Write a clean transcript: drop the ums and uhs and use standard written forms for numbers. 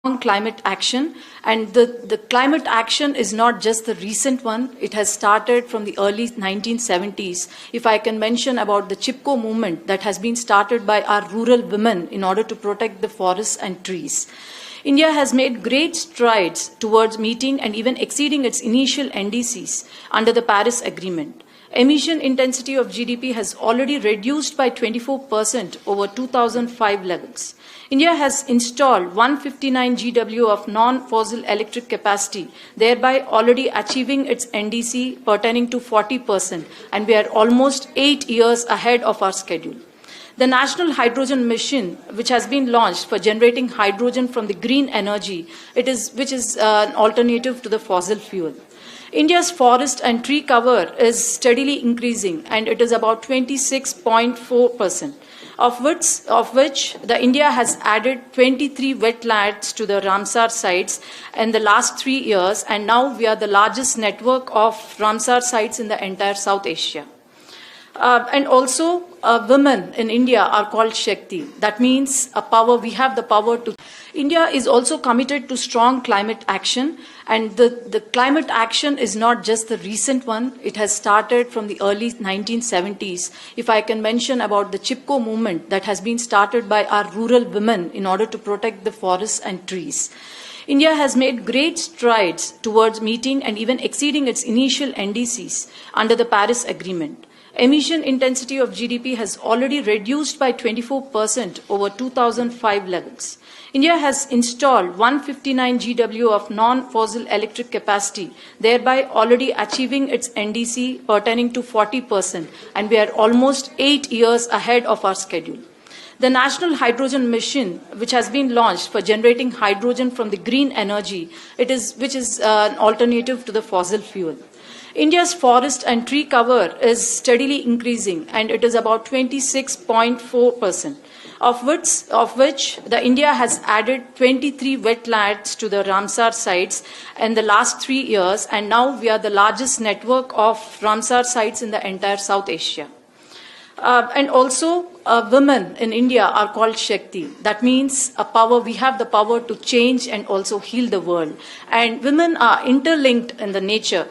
on climate action, and the climate action is not just the recent one. It has started from the early 1970s. If I can mention about the Chipko movement that has been started by our rural women in order to protect the forests and trees. India has made great strides towards meeting and even exceeding its initial NDCs under the Paris Agreement. Emission intensity of GDP has already reduced by 24% over 2005 levels. India has installed 159 GW of non-fossil electric capacity, thereby already achieving its NDC pertaining to 40%, and we are almost 8 years ahead of our schedule. The National Hydrogen Mission, which has been launched for generating hydrogen from the green energy, which is an alternative to the fossil fuel. India's forest and tree cover is steadily increasing, and it is about 26.4%, of which the India has added 23 wetlands to the Ramsar sites in the last 3 years, and now we are the largest network of Ramsar sites in the entire South Asia. And also, women in India are called Shakti. That means we have the power to. India is also committed to strong climate action, and the climate action is not just the recent one. It has started from the early 1970s. If I can mention about the Chipko movement that has been started by our rural women in order to protect the forests and trees. India has made great strides towards meeting and even exceeding its initial NDCs under the Paris Agreement. Emission intensity of GDP has already reduced by 24% over 2005 levels. India has installed 159 GW of non-fossil electric capacity, thereby already achieving its NDC pertaining to 40%, and we are almost 8 years ahead of our schedule. The National Hydrogen Mission, which has been launched for generating hydrogen from the green energy, which is an alternative to the fossil fuel. India's forest and tree cover is steadily increasing, and it is about 26.4%, of which the India has added 23 wetlands to the Ramsar sites in the last 3 years, and now we are the largest network of Ramsar sites in the entire South Asia. And also, women in India are called Shakti. That means we have the power to change and also heal the world. And women are interlinked in the nature.